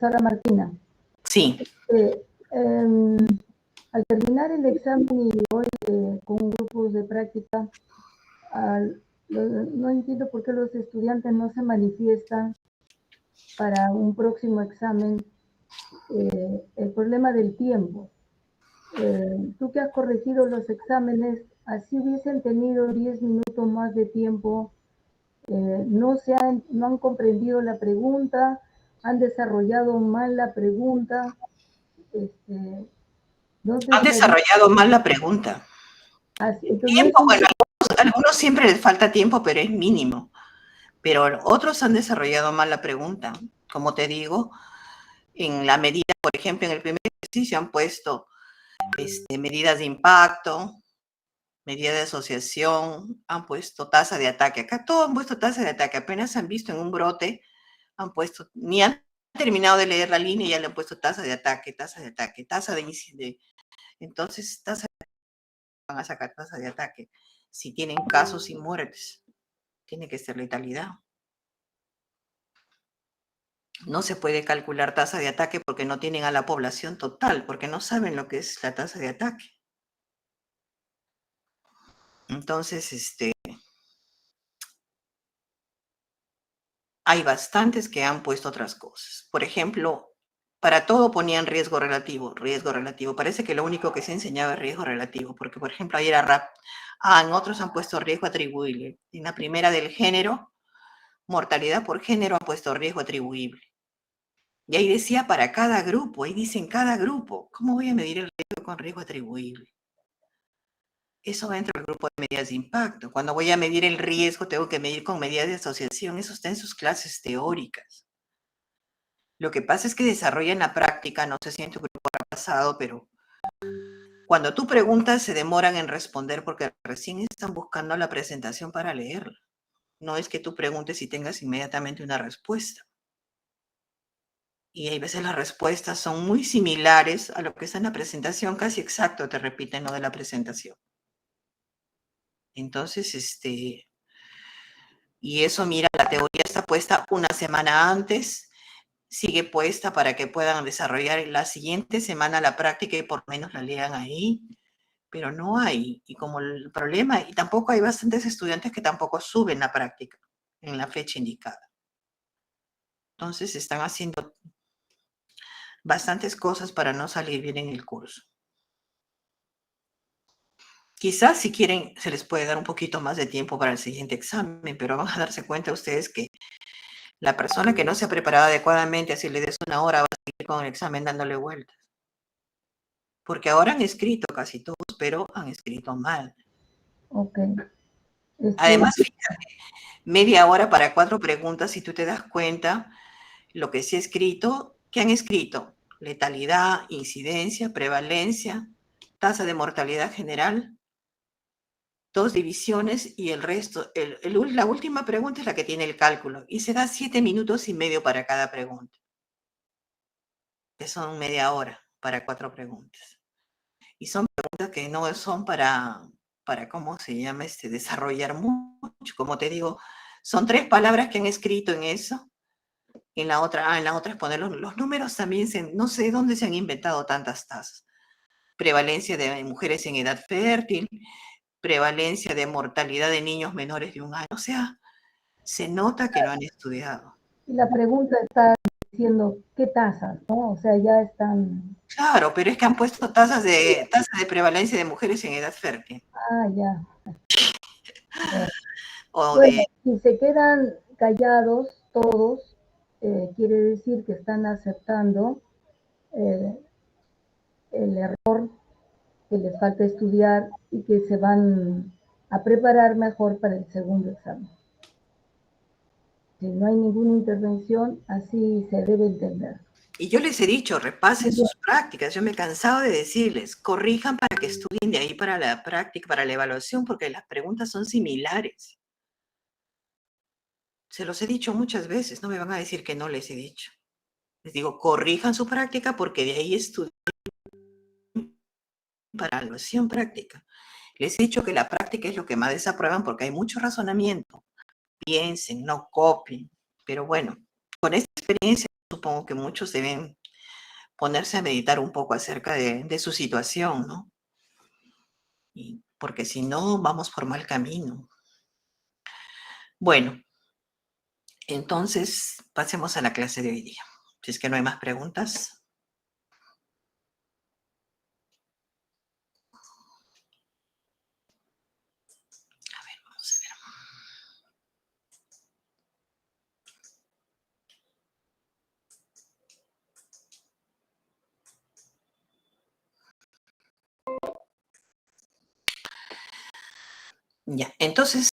Sara Martina. Sí. Al terminar el examen y hoy con grupos de práctica, no entiendo por qué los estudiantes no se manifiestan para un próximo examen. El problema del tiempo. Tú que has corregido los exámenes, así hubiesen tenido 10 minutos más de tiempo, no han comprendido la pregunta, han desarrollado mal la pregunta. Han desarrollado mal la pregunta. Tiempo, bueno, a algunos siempre les falta tiempo, pero es mínimo. Pero otros han desarrollado mal la pregunta. Como te digo, en la medida, por ejemplo, en el primer ejercicio han puesto medidas de impacto, medida de asociación, han puesto tasa de ataque. Acá todos han puesto tasa de ataque. Apenas han visto en un brote, han puesto, ni han terminado de leer la línea y ya le han puesto tasa de ataque, tasa de incidencia. Entonces, van a sacar tasa de ataque. Si tienen casos y muertes, tiene que ser letalidad. No se puede calcular tasa de ataque porque no tienen a la población total, porque no saben lo que es la tasa de ataque. Entonces, hay bastantes que han puesto otras cosas. Por ejemplo, para todo ponían riesgo relativo, riesgo relativo. Parece que lo único que se enseñaba es riesgo relativo, porque, por ejemplo, ahí era RAP. En otros han puesto riesgo atribuible. En la primera del género, mortalidad por género, han puesto riesgo atribuible. Y ahí decía para cada grupo, ahí dicen cada grupo. ¿Cómo voy a medir el riesgo con riesgo atribuible? Eso va dentro del grupo de medidas de impacto. Cuando voy a medir el riesgo, tengo que medir con medidas de asociación. Eso está en sus clases teóricas. Lo que pasa es que desarrollan la práctica, no sé si en tu grupo ha pasado, pero cuando tú preguntas se demoran en responder porque recién están buscando la presentación para leerla. No es que tú preguntes y tengas inmediatamente una respuesta. Y hay veces las respuestas son muy similares a lo que está en la presentación, casi exacto, te repiten lo de la presentación. Entonces, y eso, mira, la teoría está puesta una semana antes, sigue puesta para que puedan desarrollar la siguiente semana la práctica y por lo menos la lean ahí, pero no hay. Y como el problema, y tampoco hay bastantes estudiantes que tampoco suben la práctica en la fecha indicada. Entonces están haciendo bastantes cosas para no salir bien en el curso. Quizás si quieren se les puede dar un poquito más de tiempo para el siguiente examen, pero van a darse cuenta ustedes que la persona que no se ha preparado adecuadamente, así le des una hora, va a seguir con el examen dándole vueltas. Porque ahora han escrito casi todos, pero han escrito mal. Ok. Además, fíjate, media hora para 4 preguntas, si tú te das cuenta, lo que se ha escrito, ¿qué han escrito? Letalidad, incidencia, prevalencia, tasa de mortalidad general, 2 divisiones y el resto, la última pregunta es la que tiene el cálculo y se da 7 minutos y medio para cada pregunta, que son media hora para 4 preguntas. Y son preguntas que no son para ¿cómo se llama? Desarrollar mucho. Como te digo, son 3 palabras que han escrito en eso. En la otra es poner los números también, no sé dónde se han inventado tantas tasas. Prevalencia de mujeres en edad fértil, prevalencia de mortalidad de niños menores de 1 año. O sea, se nota que lo han estudiado. Y la pregunta está diciendo, ¿qué tasas? ¿No? O sea, ya están... Claro, pero es que han puesto tasa de prevalencia de mujeres en edad fértil. Ah, ya. Bueno, si se quedan callados todos, quiere decir que están aceptando el error, que les falta estudiar y que se van a preparar mejor para el segundo examen. Si no hay ninguna intervención, así se debe entender. Y yo les he dicho, repasen sus prácticas. Yo me he cansado de decirles, corrijan para que estudien de ahí para la práctica, para la evaluación, porque las preguntas son similares. Se los he dicho muchas veces, no me van a decir que no les he dicho. Les digo, corrijan su práctica porque de ahí estudien para la evaluación práctica. Les he dicho que la práctica es lo que más desaprueban porque hay mucho razonamiento. Piensen, no copien. Pero bueno, con esta experiencia supongo que muchos deben ponerse a meditar un poco acerca de su situación, ¿no? Porque si no, vamos por mal camino. Bueno, entonces pasemos a la clase de hoy día. Si es que no hay más preguntas. A ver, vamos a ver. Ya, entonces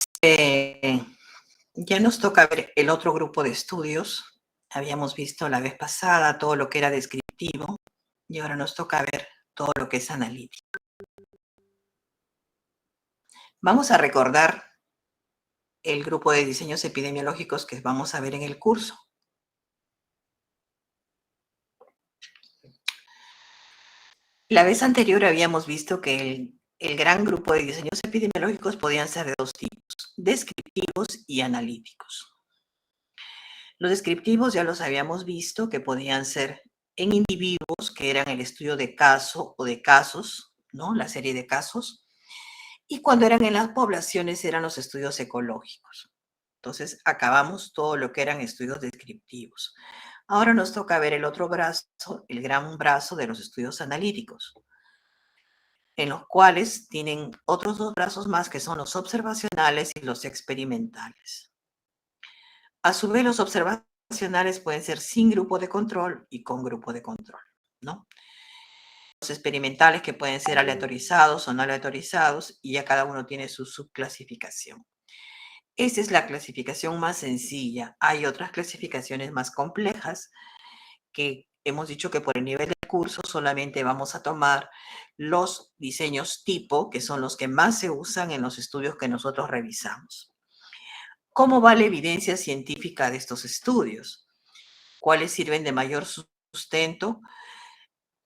ya nos toca ver el otro grupo de estudios. Habíamos visto la vez pasada todo lo que era descriptivo y ahora nos toca ver todo lo que es analítico. Vamos a recordar el grupo de diseños epidemiológicos que vamos a ver en el curso. La vez anterior habíamos visto que el gran grupo de diseños epidemiológicos podían ser de dos tipos, descriptivos y analíticos. Los descriptivos ya los habíamos visto que podían ser en individuos, que eran el estudio de caso o de casos, ¿no? La serie de casos. Y cuando eran en las poblaciones eran los estudios ecológicos. Entonces acabamos todo lo que eran estudios descriptivos. Ahora nos toca ver el otro brazo, el gran brazo de los estudios analíticos, en los cuales tienen otros dos brazos más que son los observacionales y los experimentales. A su vez, los observacionales pueden ser sin grupo de control y con grupo de control, ¿no? Los experimentales que pueden ser aleatorizados o no aleatorizados y ya cada uno tiene su subclasificación. Esa es la clasificación más sencilla. Hay otras clasificaciones más complejas que hemos dicho que por el nivel del curso solamente vamos a tomar los diseños tipo, que son los que más se usan en los estudios que nosotros revisamos. ¿Cómo va la evidencia científica de estos estudios? ¿Cuáles sirven de mayor sustento?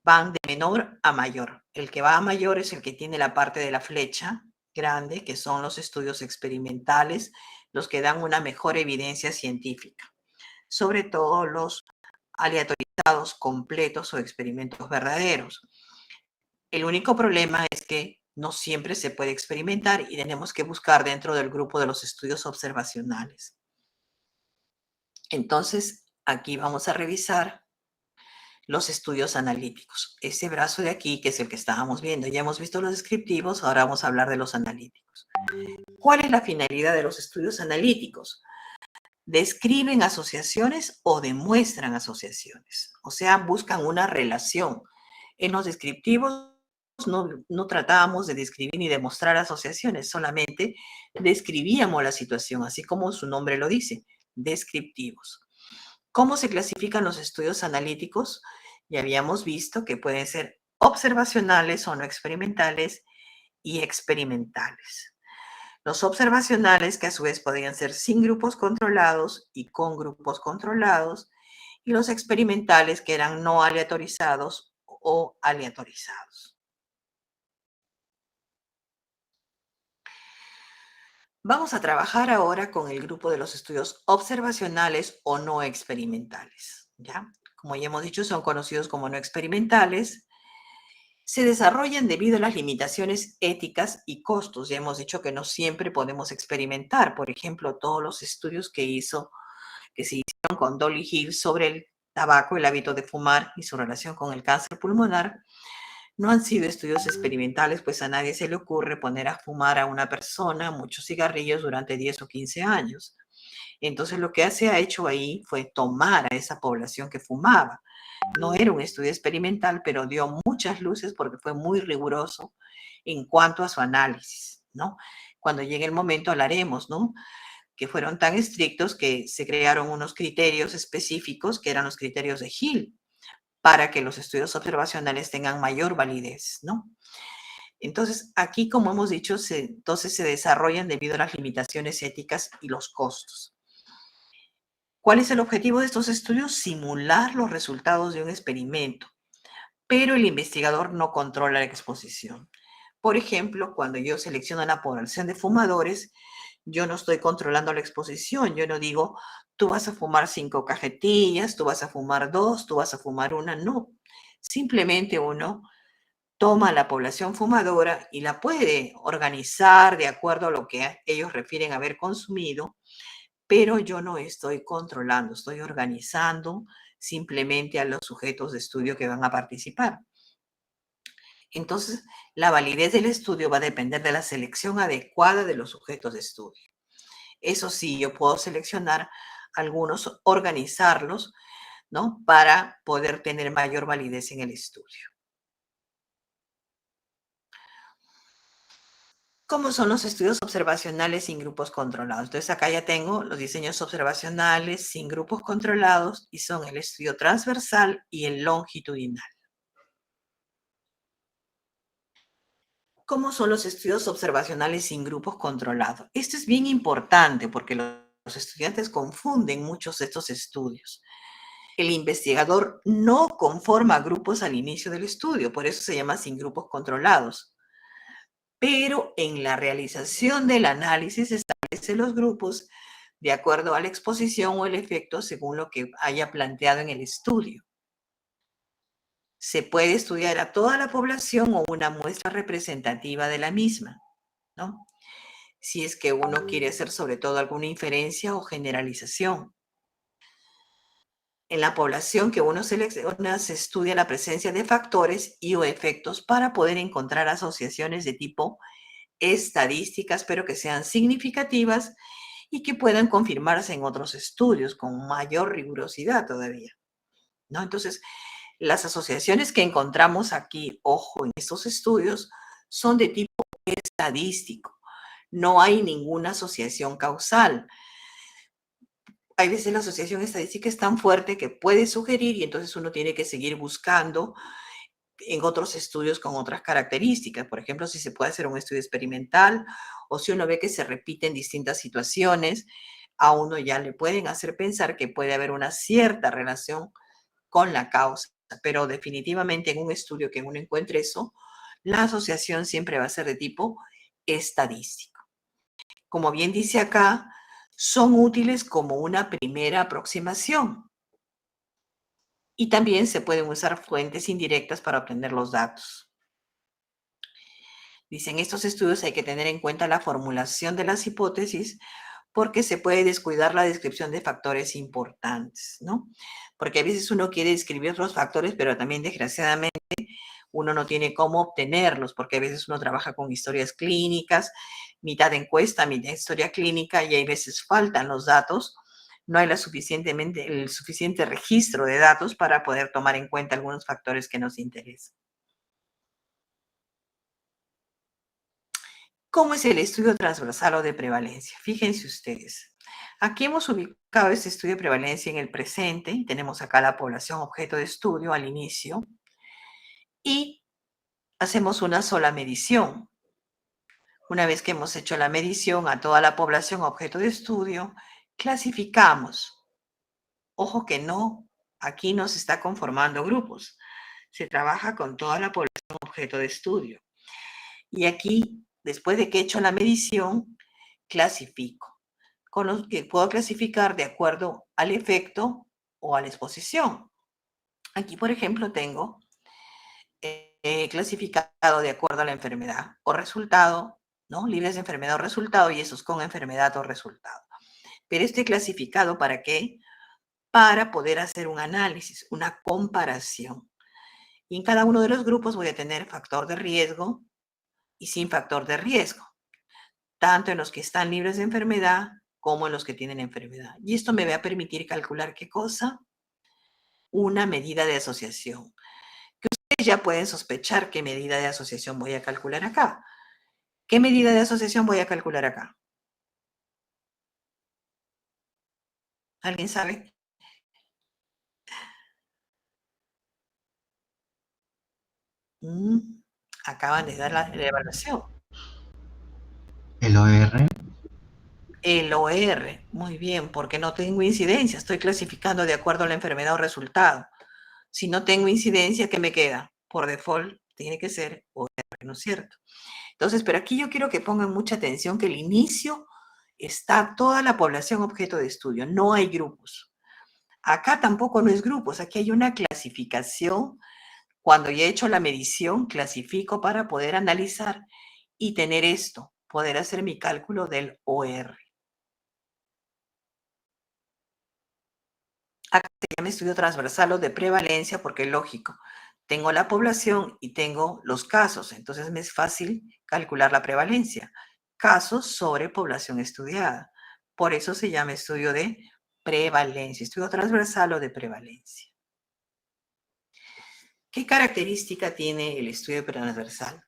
Van de menor a mayor. El que va a mayor es el que tiene la parte de la flecha grande, que son los estudios experimentales, los que dan una mejor evidencia científica, sobre todo los aleatorizados completos o experimentos verdaderos. El único problema es que no siempre se puede experimentar y tenemos que buscar dentro del grupo de los estudios observacionales. Entonces, aquí vamos a revisar los estudios analíticos. Ese brazo de aquí, que es el que estábamos viendo, ya hemos visto los descriptivos, ahora vamos a hablar de los analíticos. ¿Cuál es la finalidad de los estudios analíticos? Describen asociaciones o demuestran asociaciones, o sea, buscan una relación. En los descriptivos no tratábamos de describir ni demostrar asociaciones, solamente describíamos la situación, así como su nombre lo dice, descriptivos. ¿Cómo se clasifican los estudios analíticos? Ya habíamos visto que pueden ser observacionales o no experimentales y experimentales. Los observacionales, que a su vez podrían ser sin grupos controlados y con grupos controlados, y los experimentales, que eran no aleatorizados o aleatorizados. Vamos a trabajar ahora con el grupo de los estudios observacionales o no experimentales, ¿ya? Como ya hemos dicho, son conocidos como no experimentales. Se desarrollan debido a las limitaciones éticas y costos. Ya hemos dicho que no siempre podemos experimentar. Por ejemplo, todos los estudios que se hicieron con Dolly Hill sobre el tabaco, el hábito de fumar y su relación con el cáncer pulmonar, no han sido estudios experimentales, pues a nadie se le ocurre poner a fumar a una persona muchos cigarrillos durante 10 o 15 años. Entonces lo que se ha hecho ahí fue tomar a esa población que fumaba. No era un estudio experimental, pero dio muchas luces porque fue muy riguroso en cuanto a su análisis, ¿no? Cuando llegue el momento hablaremos, ¿no? Que fueron tan estrictos que se crearon unos criterios específicos que eran los criterios de Hill para que los estudios observacionales tengan mayor validez, ¿no? Entonces, aquí, como hemos dicho, entonces se desarrollan debido a las limitaciones éticas y los costos. ¿Cuál es el objetivo de estos estudios? Simular los resultados de un experimento, pero el investigador no controla la exposición. Por ejemplo, cuando yo selecciono la población de fumadores, Yo no estoy controlando la exposición. Yo no digo, tú vas a fumar 5 cajetillas, tú vas a fumar 2, tú vas a fumar 1. No. Simplemente uno toma la población fumadora y la puede organizar de acuerdo a lo que ellos refieren a haber consumido, pero yo no estoy controlando, estoy organizando simplemente a los sujetos de estudio que van a participar. Entonces, la validez del estudio va a depender de la selección adecuada de los sujetos de estudio. Eso sí, yo puedo seleccionar algunos, organizarlos, ¿no? Para poder tener mayor validez en el estudio. ¿Cómo son los estudios observacionales sin grupos controlados? Entonces, acá ya tengo los diseños observacionales sin grupos controlados y son el estudio transversal y el longitudinal. ¿Cómo son los estudios observacionales sin grupos controlados? Esto es bien importante porque los estudiantes confunden muchos de estos estudios. El investigador no conforma grupos al inicio del estudio, por eso se llama sin grupos controlados. Pero en la realización del análisis establece los grupos de acuerdo a la exposición o el efecto según lo que haya planteado en el estudio. Se puede estudiar a toda la población o una muestra representativa de la misma, ¿no? Si es que uno quiere hacer sobre todo alguna inferencia o generalización. En la población que uno selecciona se estudia la presencia de factores y o efectos para poder encontrar asociaciones de tipo estadísticas, pero que sean significativas y que puedan confirmarse en otros estudios con mayor rigurosidad todavía, ¿no? Entonces, las asociaciones que encontramos aquí, ojo, en estos estudios, son de tipo estadístico. No hay ninguna asociación causal. Hay veces la asociación estadística es tan fuerte que puede sugerir y entonces uno tiene que seguir buscando en otros estudios con otras características. Por ejemplo, si se puede hacer un estudio experimental o si uno ve que se repiten distintas situaciones, a uno ya le pueden hacer pensar que puede haber una cierta relación con la causa. Pero definitivamente en un estudio que uno encuentre eso, la asociación siempre va a ser de tipo estadístico. Como bien dice acá, son útiles como una primera aproximación. Y también se pueden usar fuentes indirectas para obtener los datos. Dicen, estos estudios hay que tener en cuenta la formulación de las hipótesis porque se puede descuidar la descripción de factores importantes, ¿no? Porque a veces uno quiere describir los factores, pero también desgraciadamente uno no tiene cómo obtenerlos, porque a veces uno trabaja con historias clínicas, mitad encuesta, mitad historia clínica, y hay veces faltan los datos, no hay el suficiente registro de datos para poder tomar en cuenta algunos factores que nos interesan. ¿Cómo es el estudio transversal o de prevalencia? Fíjense ustedes. Aquí hemos ubicado este estudio de prevalencia en el presente y tenemos acá la población objeto de estudio al inicio y hacemos una sola medición. Una vez que hemos hecho la medición a toda la población objeto de estudio, clasificamos. Ojo que no, aquí no se está conformando grupos. Se trabaja con toda la población objeto de estudio. Y aquí, después de que he hecho la medición, clasifico. Con los que puedo clasificar de acuerdo al efecto o a la exposición. Aquí, por ejemplo, tengo clasificado de acuerdo a la enfermedad o resultado, ¿no? Libres de enfermedad o resultado y esos con enfermedad o resultado. Pero este clasificado, ¿para qué? Para poder hacer un análisis, una comparación. Y en cada uno de los grupos voy a tener factor de riesgo y sin factor de riesgo, tanto en los que están libres de enfermedad como en los que tienen enfermedad. Y esto me va a permitir calcular qué cosa, una medida de asociación. Que ustedes ya pueden sospechar qué medida de asociación voy a calcular acá. ¿Qué medida de asociación voy a calcular acá? ¿Alguien sabe? Acaban de dar la evaluación. El OR. El OR, muy bien, porque no tengo incidencia, estoy clasificando de acuerdo a la enfermedad o resultado. Si no tengo incidencia, ¿qué me queda? Por default, tiene que ser OR, ¿no es cierto? Entonces, pero aquí yo quiero que pongan mucha atención que el inicio está toda la población objeto de estudio, no hay grupos. Acá tampoco no es grupos, aquí hay una clasificación. Cuando ya he hecho la medición, clasifico para poder analizar y tener esto, poder hacer mi cálculo del OR. Acá se llama estudio transversal o de prevalencia porque es lógico. Tengo la población y tengo los casos, entonces me es fácil calcular la prevalencia. Casos sobre población estudiada. Por eso se llama estudio de prevalencia, estudio transversal o de prevalencia. ¿Qué característica tiene el estudio transversal?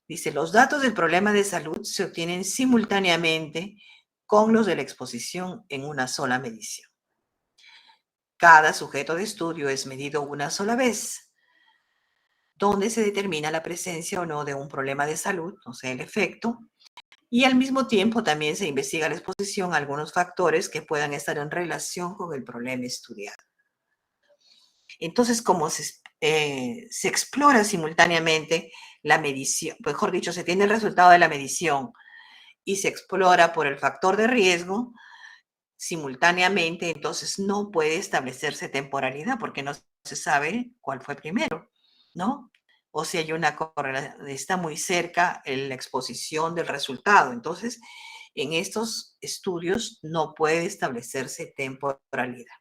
Dice, los datos del problema de salud se obtienen simultáneamente con los de la exposición en una sola medición. Cada sujeto de estudio es medido una sola vez, donde se determina la presencia o no de un problema de salud, o sea, el efecto, y al mismo tiempo también se investiga la exposición a algunos factores que puedan estar en relación con el problema estudiado. Entonces, como se explora simultáneamente la medición, mejor dicho, se tiene el resultado de la medición y se explora por el factor de riesgo simultáneamente, entonces no puede establecerse temporalidad porque no se sabe cuál fue primero, ¿no? O si hay una correlación, está muy cerca la exposición del resultado. Entonces, en estos estudios no puede establecerse temporalidad.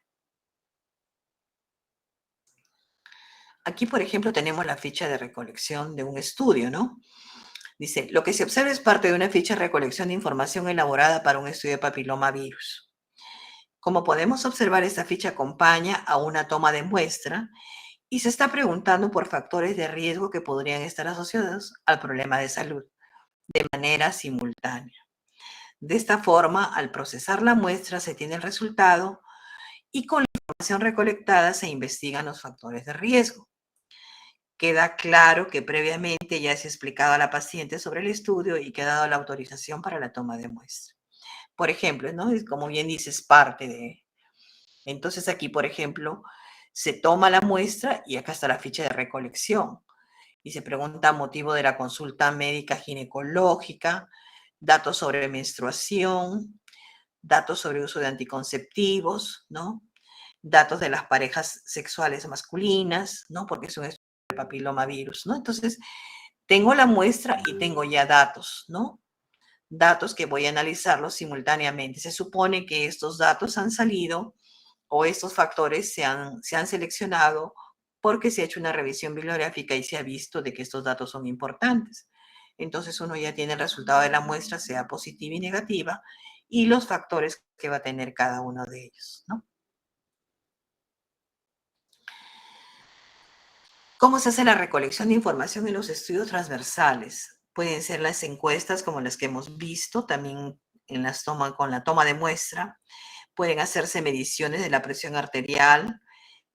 Aquí, por ejemplo, tenemos la ficha de recolección de un estudio, ¿no? Dice, lo que se observa es parte de una ficha de recolección de información elaborada para un estudio de papilomavirus. Como podemos observar, esta ficha acompaña a una toma de muestra y se está preguntando por factores de riesgo que podrían estar asociados al problema de salud de manera simultánea. De esta forma, al procesar la muestra, se tiene el resultado y con la información recolectada se investigan los factores de riesgo. Queda claro que previamente ya se ha explicado a la paciente sobre el estudio y que ha dado la autorización para la toma de muestra. Por ejemplo, ¿no? Como bien dices, parte de... Entonces aquí, por ejemplo, se toma la muestra y acá está la ficha de recolección. Y se pregunta motivo de la consulta médica ginecológica, datos sobre menstruación, datos sobre uso de anticonceptivos, ¿no? Datos de las parejas sexuales masculinas, ¿no? Porque es un estudio de papilomavirus, ¿no? Entonces, tengo la muestra y tengo ya datos, ¿no? Datos que voy a analizarlos simultáneamente. Se supone que estos datos han salido o estos factores se han seleccionado porque se ha hecho una revisión bibliográfica y se ha visto de que estos datos son importantes. Entonces uno ya tiene el resultado de la muestra, sea positiva y negativa, y los factores que va a tener cada uno de ellos, ¿no? ¿Cómo se hace la recolección de información en los estudios transversales? Pueden ser las encuestas como las que hemos visto, también con la toma de muestra. Pueden hacerse mediciones de la presión arterial,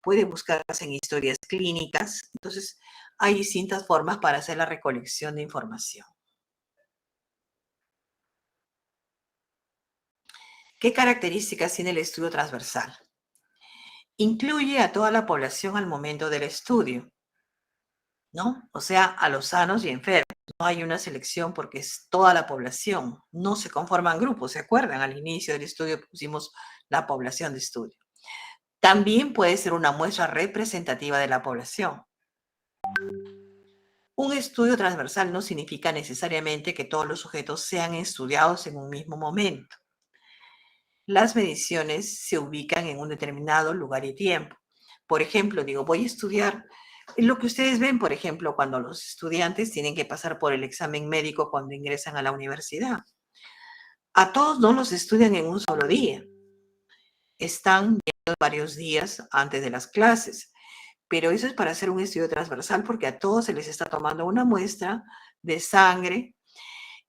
puede buscarse en historias clínicas. Entonces, hay distintas formas para hacer la recolección de información. ¿Qué características tiene el estudio transversal? Incluye a toda la población al momento del estudio, ¿no? O sea, a los sanos y enfermos. No hay una selección porque es toda la población. No se conforman grupos, ¿se acuerdan? Al inicio del estudio pusimos la población de estudio. También puede ser una muestra representativa de la población. Un estudio transversal no significa necesariamente que todos los sujetos sean estudiados en un mismo momento. Las mediciones se ubican en un determinado lugar y tiempo. Por ejemplo, digo, voy a estudiar lo que ustedes ven, por ejemplo, cuando los estudiantes tienen que pasar por el examen médico cuando ingresan a la universidad. A todos no los estudian en un solo día. Están viendo varios días antes de las clases. Pero eso es para hacer un estudio transversal porque a todos se les está tomando una muestra de sangre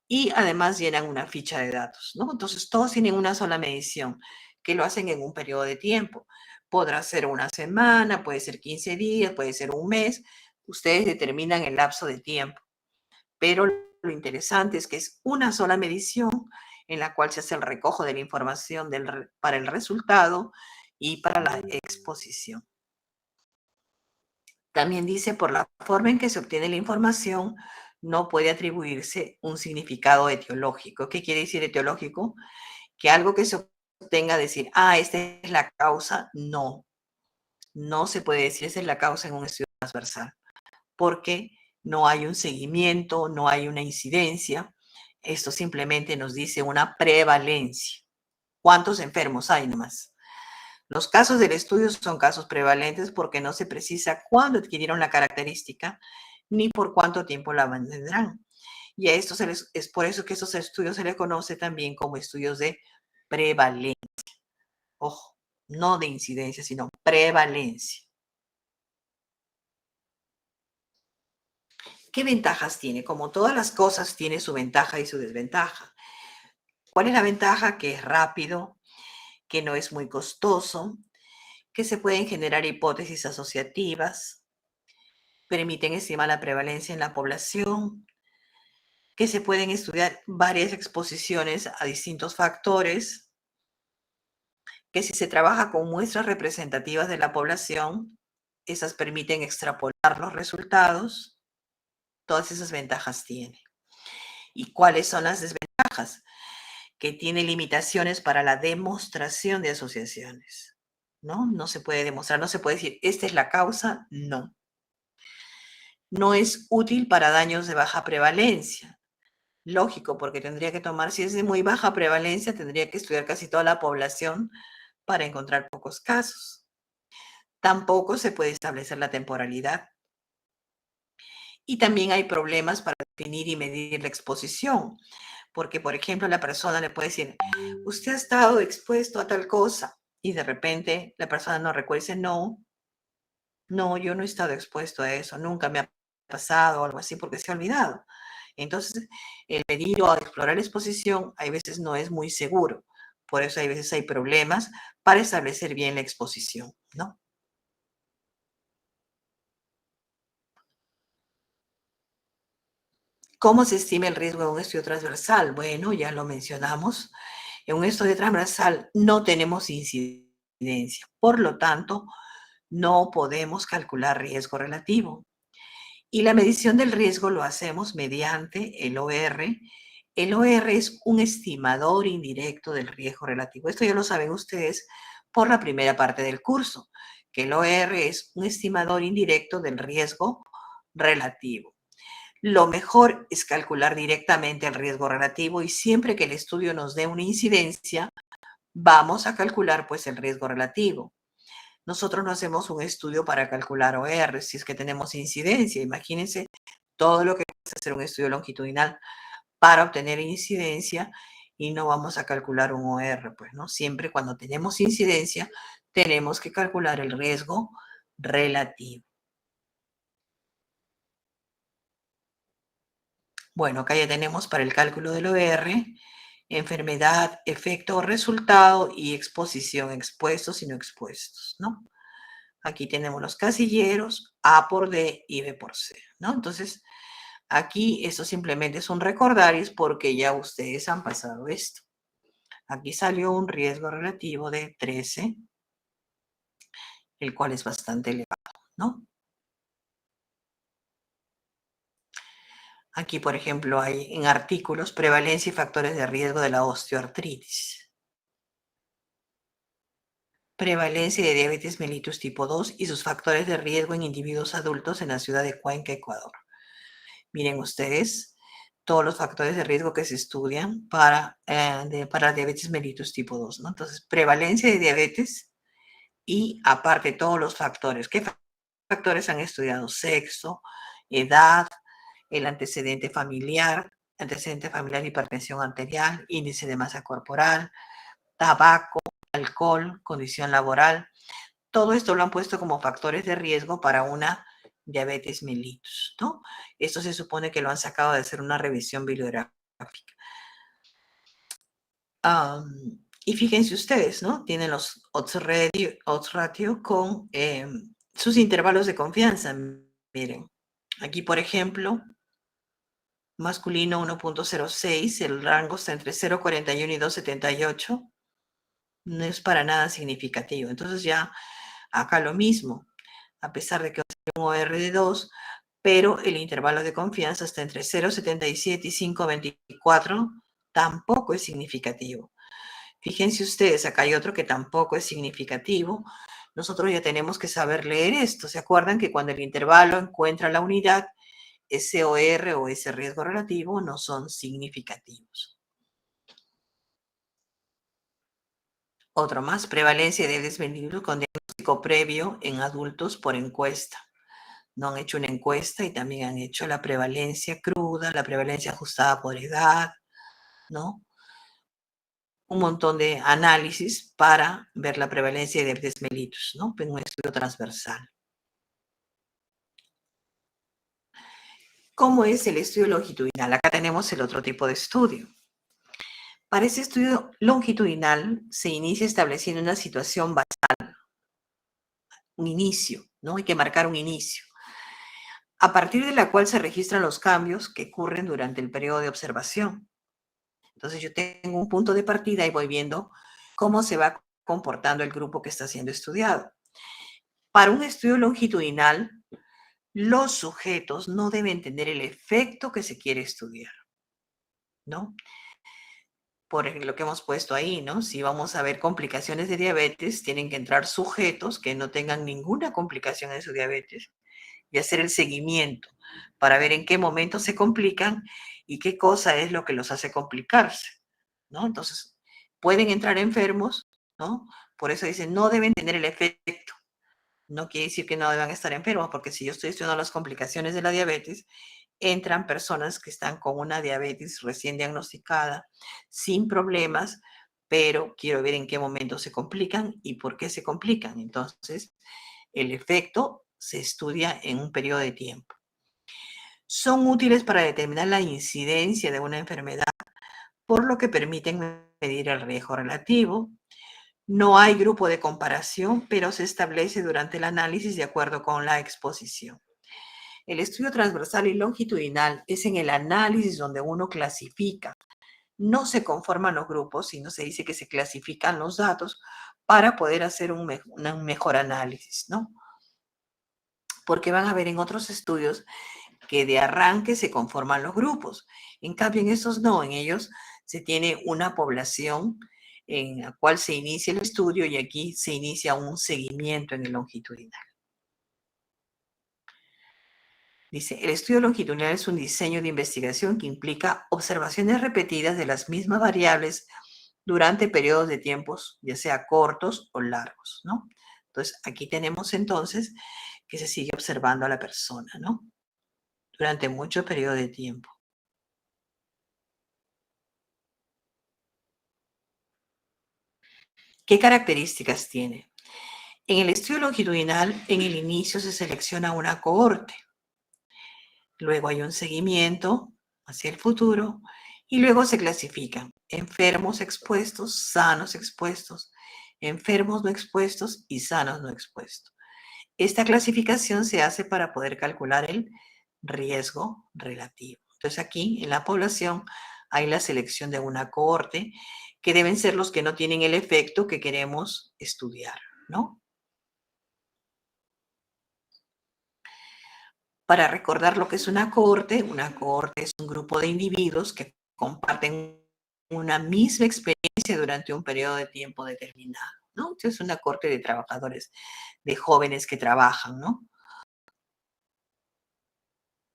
y además llenan una ficha de datos, ¿no? Entonces todos tienen una sola medición que lo hacen en un periodo de tiempo. Podrá ser una semana, puede ser 15 días, puede ser un mes. Ustedes determinan el lapso de tiempo. Pero lo interesante es que es una sola medición en la cual se hace el recojo de la información para el resultado y para la exposición. También dice, por la forma en que se obtiene la información, no puede atribuirse un significado etiológico. ¿Qué quiere decir etiológico? Que algo que se obtenga decir, ah, esta es la causa, no. No se puede decir esa es la causa en un estudio transversal, porque no hay un seguimiento, no hay una incidencia. Esto simplemente nos dice una prevalencia. ¿Cuántos enfermos hay nomás? Los casos del estudio son casos prevalentes porque no se precisa cuándo adquirieron la característica ni por cuánto tiempo la mantendrán. Y a esto es por eso que estos estudios se les conoce también como estudios de prevalencia. Ojo, no de incidencia, sino prevalencia. ¿Qué ventajas tiene? Como todas las cosas, tiene su ventaja y su desventaja. ¿Cuál es la ventaja? Que es rápido, que no es muy costoso, que se pueden generar hipótesis asociativas, permiten estimar la prevalencia en la población, que se pueden estudiar varias exposiciones a distintos factores, que si se trabaja con muestras representativas de la población, esas permiten extrapolar los resultados. Todas esas ventajas tiene. ¿Y cuáles son las desventajas? Que tiene limitaciones para la demostración de asociaciones, ¿no? No se puede demostrar, no se puede decir, esta es la causa, no. No es útil para daños de baja prevalencia. Lógico, porque tendría que tomar, si es de muy baja prevalencia, tendría que estudiar casi toda la población para encontrar pocos casos. Tampoco se puede establecer la temporalidad. Y también hay problemas para definir y medir la exposición, porque, por ejemplo, la persona le puede decir, usted ha estado expuesto a tal cosa, y de repente la persona no recuerda y dice, no, yo no he estado expuesto a eso, nunca me ha pasado o algo así, porque se ha olvidado. Entonces, el medir o explorar la exposición a veces no es muy seguro. Por eso hay veces hay problemas para establecer bien la exposición, ¿no? ¿Cómo se estima el riesgo de un estudio transversal? Bueno, ya lo mencionamos. En un estudio transversal no tenemos incidencia. Por lo tanto, no podemos calcular riesgo relativo. Y la medición del riesgo lo hacemos mediante el OR. El OR es un estimador indirecto del riesgo relativo. Esto ya lo saben ustedes por la primera parte del curso, que el OR es un estimador indirecto del riesgo relativo. Lo mejor es calcular directamente el riesgo relativo y siempre que el estudio nos dé una incidencia, vamos a calcular pues el riesgo relativo. Nosotros no hacemos un estudio para calcular OR si es que tenemos incidencia. Imagínense todo lo que cuesta hacer un estudio longitudinal para obtener incidencia y no vamos a calcular un OR, pues, ¿no? Siempre cuando tenemos incidencia, tenemos que calcular el riesgo relativo. Bueno, acá ya tenemos para el cálculo del OR, enfermedad, efecto o resultado y exposición, expuestos y no expuestos, ¿no? Aquí tenemos los casilleros, A por D y B por C, ¿no? Entonces, aquí esto simplemente es un recordaris porque ya ustedes han pasado esto. Aquí salió un riesgo relativo de 13, el cual es bastante elevado, ¿no? Aquí, por ejemplo, hay en artículos prevalencia y factores de riesgo de la osteoartritis. Prevalencia de diabetes mellitus tipo 2 y sus factores de riesgo en individuos adultos en la ciudad de Cuenca, Ecuador. Miren ustedes todos los factores de riesgo que se estudian para diabetes mellitus tipo 2, ¿no? Entonces, prevalencia de diabetes y aparte todos los factores. ¿Qué factores han estudiado? Sexo, edad, el antecedente familiar, hipertensión arterial, índice de masa corporal, tabaco, alcohol, condición laboral. Todo esto lo han puesto como factores de riesgo para una diabetes mellitus, ¿no? Esto se supone que lo han sacado de hacer una revisión bibliográfica. Y fíjense ustedes, ¿no? Tienen los odds ratio con sus intervalos de confianza. Miren, aquí, por ejemplo, masculino 1.06, el rango está entre 0.41 y 2.78. No es para nada significativo. Entonces ya acá lo mismo, a pesar de que va a ser un OR de 2, pero el intervalo de confianza está entre 0.77 y 5.24, tampoco es significativo. Fíjense ustedes, acá hay otro que tampoco es significativo. Nosotros ya tenemos que saber leer esto. ¿Se acuerdan que cuando el intervalo encuentra la unidad, ese OR o ese riesgo relativo no son significativos? Otro más, prevalencia de desvendidos con diagnóstico previo en adultos por encuesta. No han hecho una encuesta y también han hecho la prevalencia cruda, la prevalencia ajustada por edad, ¿no? Un montón de análisis para ver la prevalencia de diabetes mellitus, ¿no? En un estudio transversal. ¿Cómo es el estudio longitudinal? Acá tenemos el otro tipo de estudio. Para ese estudio longitudinal se inicia estableciendo una situación basal, un inicio, ¿no? Hay que marcar un inicio, a partir de la cual se registran los cambios que ocurren durante el periodo de observación. Entonces yo tengo un punto de partida y voy viendo cómo se va comportando el grupo que está siendo estudiado. Para un estudio longitudinal, los sujetos no deben tener el efecto que se quiere estudiar, ¿no? Por lo que hemos puesto ahí, ¿no? Si vamos a ver complicaciones de diabetes, tienen que entrar sujetos que no tengan ninguna complicación en su diabetes y hacer el seguimiento para ver en qué momento se complican y qué cosa es lo que los hace complicarse, ¿no? Entonces, pueden entrar enfermos, ¿no? Por eso dicen, no deben tener el efecto. No quiere decir que no deban estar enfermos, porque si yo estoy estudiando las complicaciones de la diabetes, entran personas que están con una diabetes recién diagnosticada, sin problemas, pero quiero ver en qué momento se complican y por qué se complican. Entonces, el efecto se estudia en un periodo de tiempo. Son útiles para determinar la incidencia de una enfermedad, por lo que permiten medir el riesgo relativo. No hay grupo de comparación, pero se establece durante el análisis de acuerdo con la exposición. El estudio transversal y longitudinal es en el análisis donde uno clasifica. No se conforman los grupos, sino se dice que se clasifican los datos para poder hacer un mejor análisis, ¿no? Porque van a ver en otros estudios que de arranque se conforman los grupos. En cambio, en esos no, en ellos se tiene una población en la cual se inicia el estudio y aquí se inicia un seguimiento en el longitudinal. Dice, el estudio longitudinal es un diseño de investigación que implica observaciones repetidas de las mismas variables durante periodos de tiempos, ya sea cortos o largos, ¿no? Entonces, aquí tenemos entonces que se sigue observando a la persona, ¿no? Durante mucho periodo de tiempo. ¿Qué características tiene? En el estudio longitudinal, en el inicio se selecciona una cohorte. Luego hay un seguimiento hacia el futuro y luego se clasifican enfermos expuestos, sanos expuestos, enfermos no expuestos y sanos no expuestos. Esta clasificación se hace para poder calcular el riesgo relativo. Entonces aquí en la población hay la selección de una cohorte que deben ser los que no tienen el efecto que queremos estudiar, ¿no? Para recordar lo que es una cohorte es un grupo de individuos que comparten una misma experiencia durante un periodo de tiempo determinado, ¿no? Entonces es una cohorte de trabajadores, de jóvenes que trabajan, ¿no?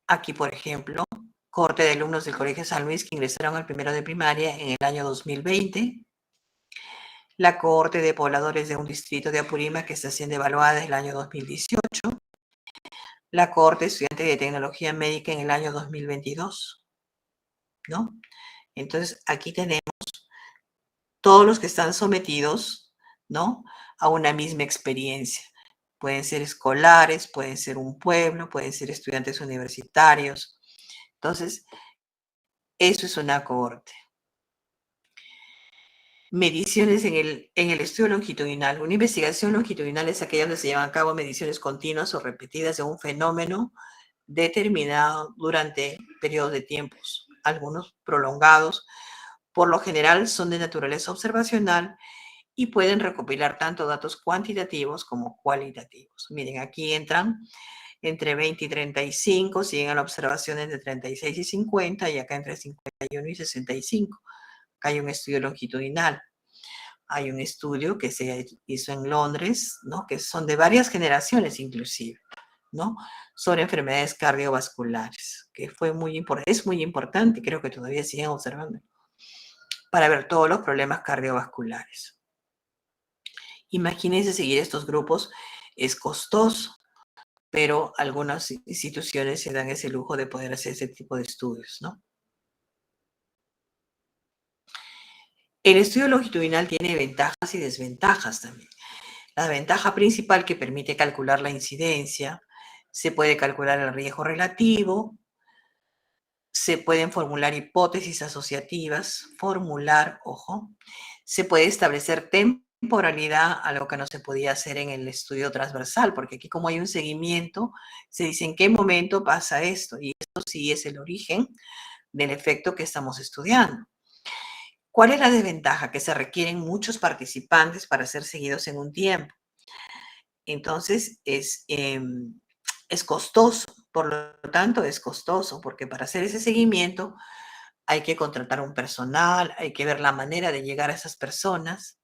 Aquí, por ejemplo, cohorte de alumnos del Colegio San Luis que ingresaron al primero de primaria en el año 2020. La cohorte de pobladores de un distrito de Apurímac que está siendo evaluada desde el año 2018. La cohorte de estudiantes de tecnología médica en el año 2022, ¿no? Entonces, aquí tenemos todos los que están sometidos, ¿no? A una misma experiencia. Pueden ser escolares, pueden ser un pueblo, pueden ser estudiantes universitarios. Entonces, eso es una cohorte. Mediciones en el estudio longitudinal. Una investigación longitudinal es aquella donde se llevan a cabo mediciones continuas o repetidas de un fenómeno determinado durante periodos de tiempos, algunos prolongados. Por lo general son de naturaleza observacional y pueden recopilar tanto datos cuantitativos como cualitativos. Miren, aquí entran entre 20 y 35, siguen a la observación entre 36 y 50 y acá entre 51 y 65. Acá hay un estudio longitudinal. Hay un estudio que se hizo en Londres, ¿no? Que son de varias generaciones inclusive, ¿no? Sobre enfermedades cardiovasculares, que fue es muy importante y creo que todavía siguen observando, para ver todos los problemas cardiovasculares. Imagínense seguir estos grupos, es costoso, pero algunas instituciones se dan ese lujo de poder hacer ese tipo de estudios, ¿no? El estudio longitudinal tiene ventajas y desventajas también. La ventaja principal que permite calcular la incidencia, se puede calcular el riesgo relativo, se pueden formular hipótesis asociativas, ojo, se puede establecer temporalidad, algo que no se podía hacer en el estudio transversal, porque aquí como hay un seguimiento, se dice en qué momento pasa esto, y esto sí es el origen del efecto que estamos estudiando. ¿Cuál es la desventaja? Que se requieren muchos participantes para ser seguidos en un tiempo. Entonces, es costoso, por lo tanto, es costoso, porque para hacer ese seguimiento hay que contratar un personal, hay que ver la manera de llegar a esas personas.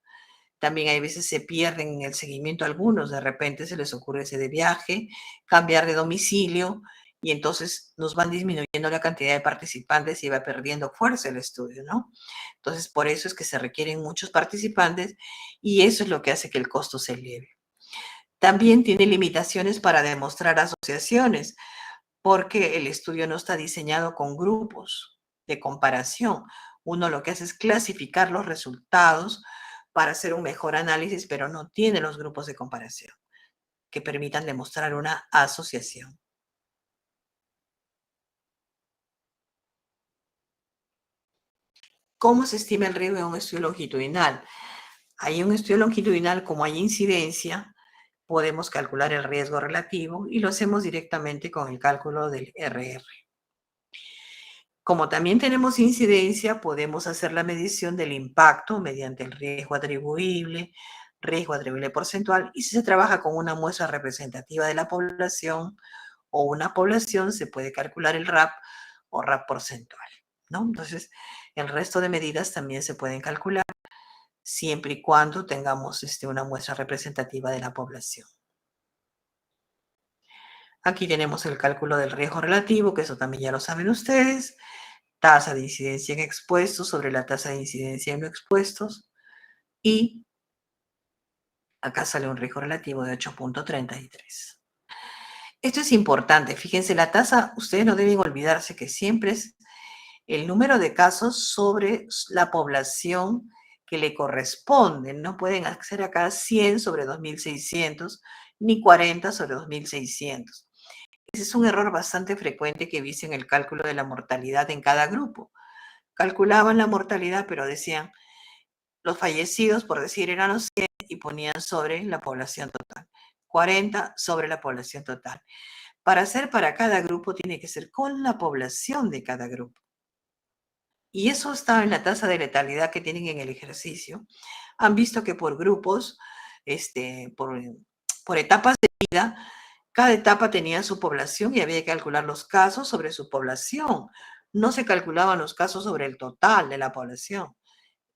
También hay veces se pierden en el seguimiento algunos, de repente se les ocurre ese de viaje, cambiar de domicilio, y entonces nos van disminuyendo la cantidad de participantes y va perdiendo fuerza el estudio, ¿no? Entonces, por eso es que se requieren muchos participantes y eso es lo que hace que el costo se eleve. También tiene limitaciones para demostrar asociaciones, porque el estudio no está diseñado con grupos de comparación. Uno lo que hace es clasificar los resultados para hacer un mejor análisis, pero no tiene los grupos de comparación que permitan demostrar una asociación. ¿Cómo se estima el riesgo de un estudio longitudinal? Hay un estudio longitudinal, como hay incidencia, podemos calcular el riesgo relativo y lo hacemos directamente con el cálculo del RR. Como también tenemos incidencia, podemos hacer la medición del impacto mediante el riesgo atribuible porcentual, y si se trabaja con una muestra representativa de la población o una población, se puede calcular el RAP o RAP porcentual, ¿no? Entonces, el resto de medidas también se pueden calcular siempre y cuando tengamos una muestra representativa de la población. Aquí tenemos el cálculo del riesgo relativo, que eso también ya lo saben ustedes. Tasa de incidencia en expuestos sobre la tasa de incidencia en no expuestos. Y acá sale un riesgo relativo de 8.33. Esto es importante. Fíjense, la tasa, ustedes no deben olvidarse que siempre es el número de casos sobre la población que le corresponde. No pueden hacer acá 100 sobre 2.600 ni 40 sobre 2.600. Ese es un error bastante frecuente que viste en el cálculo de la mortalidad en cada grupo. Calculaban la mortalidad, pero decían los fallecidos, por decir, eran los 100 y ponían sobre la población total. 40 sobre la población total. Para hacer para cada grupo tiene que ser con la población de cada grupo. Y eso está en la tasa de letalidad que tienen en el ejercicio. Han visto que por grupos, por etapas de vida, cada etapa tenía su población y había que calcular los casos sobre su población. No se calculaban los casos sobre el total de la población.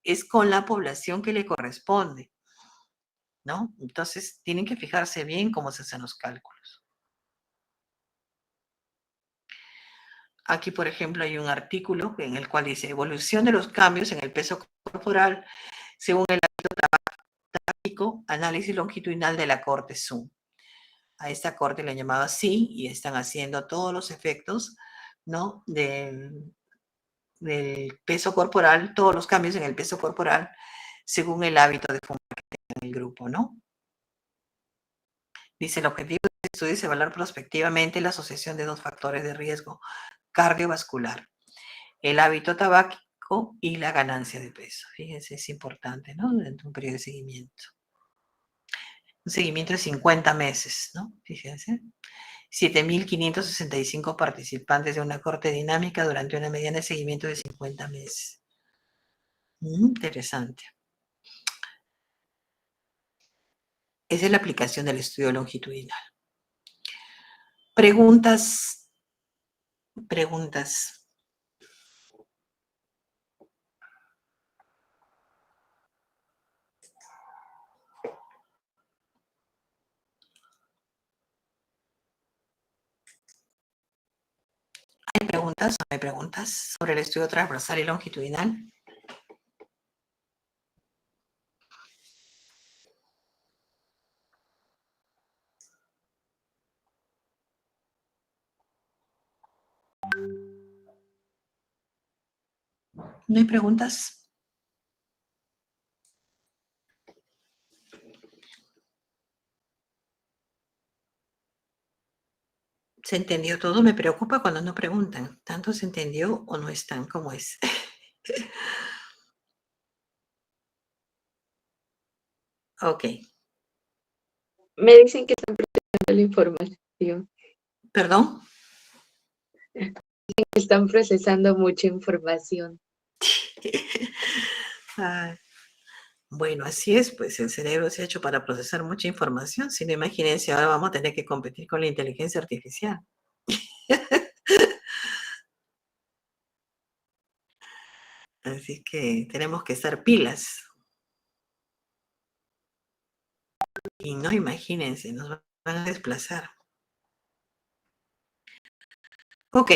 Es con la población que le corresponde, ¿no? Entonces, tienen que fijarse bien cómo se hacen los cálculos. Aquí, por ejemplo, hay un artículo en el cual dice evolución de los cambios en el peso corporal según el hábito tabáquico, análisis longitudinal de la corte Zoom. A esta corte le han llamado así y están haciendo todos los efectos, ¿no? Del peso corporal, todos los cambios en el peso corporal según el hábito de fumar que tenga el grupo, ¿no? Dice, el objetivo del estudio es evaluar prospectivamente la asociación de dos factores de riesgo cardiovascular, el hábito tabáquico y la ganancia de peso. Fíjense, es importante, ¿no? Durante un periodo de seguimiento. Un seguimiento de 50 meses, ¿no? Fíjense. 7.565 participantes de una corte dinámica durante una mediana de seguimiento de 50 meses. Interesante. Esa es la aplicación del estudio longitudinal. Preguntas. ¿Hay preguntas o no hay preguntas sobre el estudio transversal y longitudinal? ¿No hay preguntas? ¿Se entendió todo? Me preocupa cuando no preguntan. ¿Tanto se entendió o no están como es? Ok. Me dicen que están procesando la información. ¿Perdón? Están procesando mucha información. Ah, bueno, así es, pues el cerebro se ha hecho para procesar mucha información. Si no, imagínense, ahora vamos a tener que competir con la inteligencia artificial. Así que tenemos que estar pilas. Y no, imagínense, nos van a desplazar. Ok,